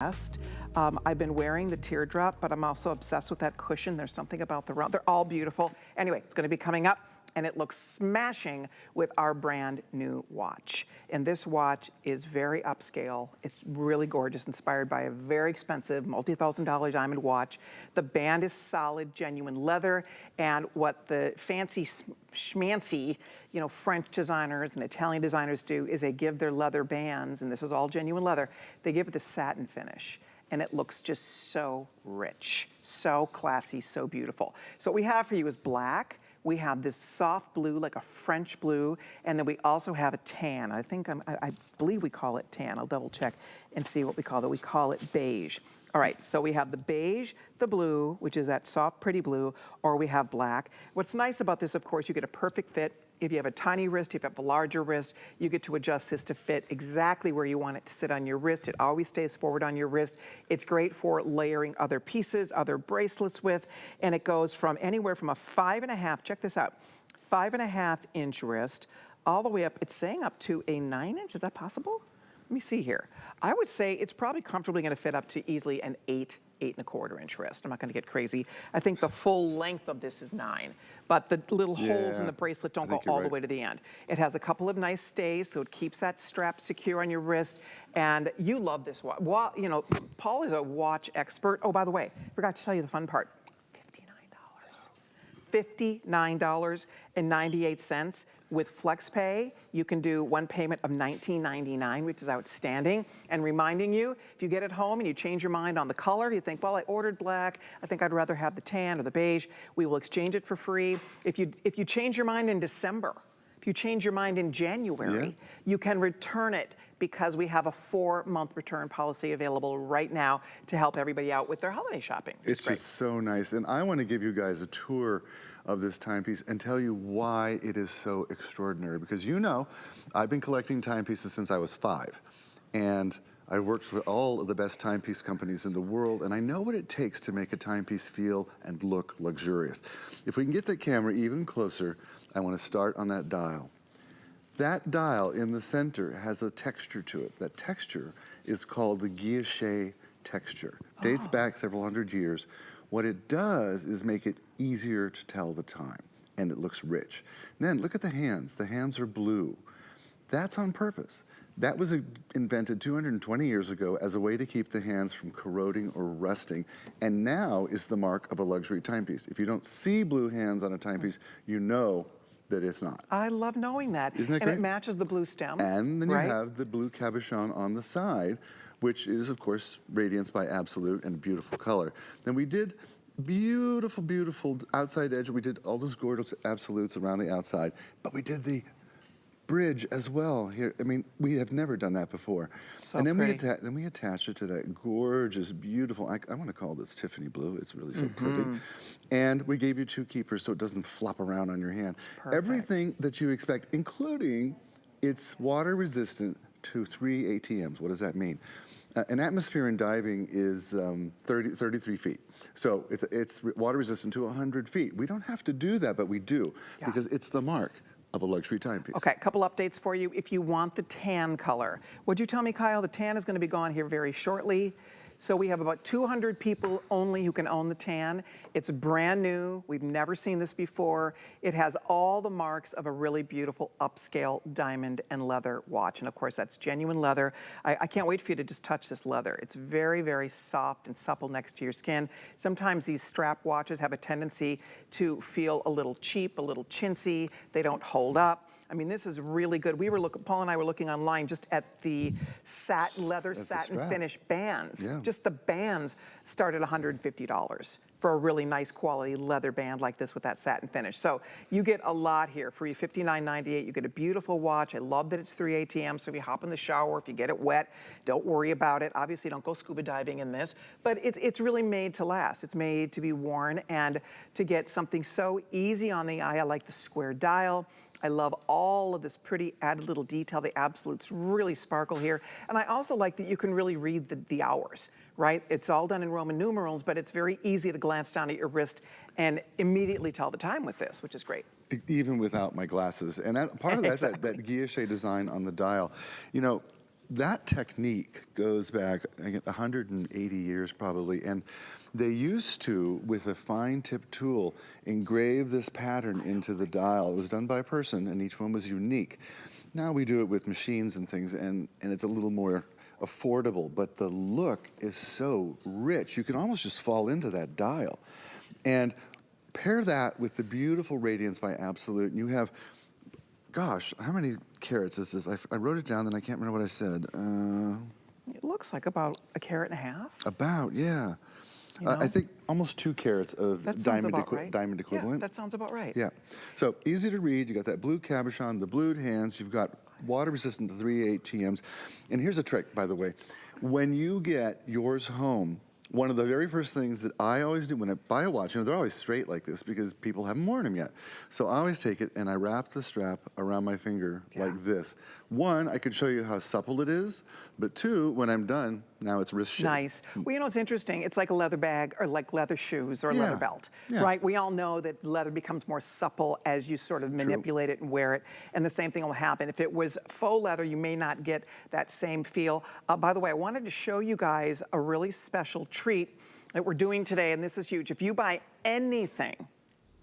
best. I've been wearing the teardrop, but I'm also obsessed with that cushion. There's something about the round. They're all beautiful. Anyway, it's going to be coming up, and it looks smashing with our brand new watch. And this watch is very upscale. It's really gorgeous, inspired by a very expensive multi-$1,000 diamond watch. The band is solid, genuine leather, and what the fancy schmancy, French designers and Italian designers do is they give their leather bands, and this is all genuine leather, they give it the satin finish. And it looks just so rich, so classy, so beautiful. So what we have for you is black. We have this soft blue, like a French blue, and then we also have a tan. I believe we call it tan. I'll double check and see what we call it. We call it beige. All right, so we have the beige, the blue, which is that soft, pretty blue, or we have black. What's nice about this, of course, you get a perfect fit. If you have a tiny wrist, if you have a larger wrist, you get to adjust this to fit exactly where you want it to sit on your wrist. It always stays forward on your wrist. It's great for layering other pieces, other bracelets with, and it goes from anywhere from a 5.5, check this out, 5.5-inch wrist, all the way up, it's saying up to a 9-inch, is that possible? Let me see here. I would say it's probably comfortably gonna fit up to easily an 8.25-inch wrist. I'm not gonna get crazy. I think the full length of this is 9, but the little holes in the bracelet don't go all the way to the end. It has a couple of nice stays, so it keeps that strap secure on your wrist, and you love this watch. Paul is a watch expert. Oh, by the way, forgot to tell you the fun part. $59.98 with FlexPay. You can do one payment of $19.99, which is outstanding. And reminding you, if you get it home and you change your mind on the color, you think, well, I ordered black, I think I'd rather have the tan or the beige, we will exchange it for free. If you change your mind in December, if you change your mind in January, you can return it, because we have a 4-month return policy available right now to help everybody out with their holiday shopping. It's just so nice. And I want to give you guys a tour of this timepiece and tell you why it is so extraordinary. Because I've been collecting timepieces since I was 5. And I worked for all of the best timepiece companies in the world, and I know what it takes to make a timepiece feel and look luxurious. If we can get that camera even closer, I want to start on that dial. That dial in the center has a texture to it. That texture is called the guilloche texture. Dates back several hundred years. What it does is make it easier to tell the time, and it looks rich. Then look at the hands. The hands are blue. That's on purpose. That was invented 220 years ago as a way to keep the hands from corroding or rusting, and now is the mark of a luxury timepiece. If you don't see blue hands on a timepiece, you know that it's not. I love knowing that. Isn't that great? And it matches the blue stem. And then you have the blue cabochon on the side, which is, of course, Radiance by Absolute, and a beautiful color. Then we did beautiful, beautiful outside edge. We did all those gorgeous Absolutes around the outside, but we did the bridge as well here. I mean, we have never done that before. So and then pretty. we attached it to that gorgeous, beautiful, I want to call this Tiffany blue. It's really so pretty. And we gave you 2 keepers so it doesn't flop around on your hand. Everything that you expect, including it's water resistant to 3 ATMs. What does that mean? An atmosphere in diving is 33 feet. So it's water resistant to 100 feet. We don't have to do that, but we do, because it's the mark of a luxury timepiece. Okay, a couple updates for you. If you want the tan color, would you tell me, Kyle, the tan is going to be gone here very shortly. So we have about 200 people only who can own the tan. It's brand new. We've never seen this before. It has all the marks of a really beautiful upscale diamond and leather watch. And of course, that's genuine leather. I can't wait for you to just touch this leather. It's very, very soft and supple next to your skin. Sometimes these strap watches have a tendency to feel a little cheap, a little chintzy. They don't hold up. I mean, this is really good. Paul and I were looking online just at the leather satin finish bands. Just the bands start at $150 for a really nice quality leather band like this with that satin finish. So you get a lot here for your $59.98. You get a beautiful watch. I love that it's 3 ATM, so if you hop in the shower, if you get it wet, don't worry about it. Obviously, don't go scuba diving in this, but it's really made to last. It's made to be worn, and to get something so easy on the eye. I like the square dial. I love all of this pretty added little detail. The absolutes really sparkle here. And I also like that you can really read the hours, right? It's all done in Roman numerals, but it's very easy to glance down at your wrist and immediately tell the time with this, which is great. Even without my glasses. And part of that is that guilloche design on the dial. that technique goes back, again, 180 years probably, and they used to, with a fine tip tool, engrave this pattern into the dial. It was done by a person, and each one was unique. Now we do it with machines and things, and it's a little more affordable, but the look is so rich. You can almost just fall into that dial. And pair that with the beautiful Radiance by Absolute, and you have, gosh, how many carats is this? I wrote it down, and I can't remember what I said. It looks like about 1.5 carats. About, yeah. You know? I think almost 2 carats of That sounds diamond, about right. diamond equivalent. Yeah, that sounds about right. Yeah. So easy to read. You got that blue cabochon, the blued hands. You've got water resistant 3/8 TMs. And here's a trick, by the way. When you get yours home, one of the very first things that I always do when I buy a watch, they're always straight like this because people haven't worn them yet. So I always take it and I wrap the strap around my finger like this. One, I could show you how supple it is, but 2, when I'm done, now it's wrist shape. Nice. Well, you know, it's interesting. It's like a leather bag or like leather shoes or a leather belt, right? We all know that leather becomes more supple as you sort of manipulate it and wear it, and the same thing will happen. If it was faux leather, you may not get that same feel. By the way, I wanted to show you guys a really special treat that we're doing today, and this is huge. If you buy anything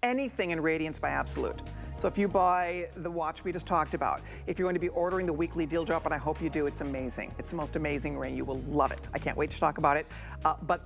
in Radiance by Absolute. So if you buy the watch we just talked about, if you're going to be ordering the weekly deal drop, and I hope you do, it's amazing. It's the most amazing ring. You will love it. I can't wait to talk about it. But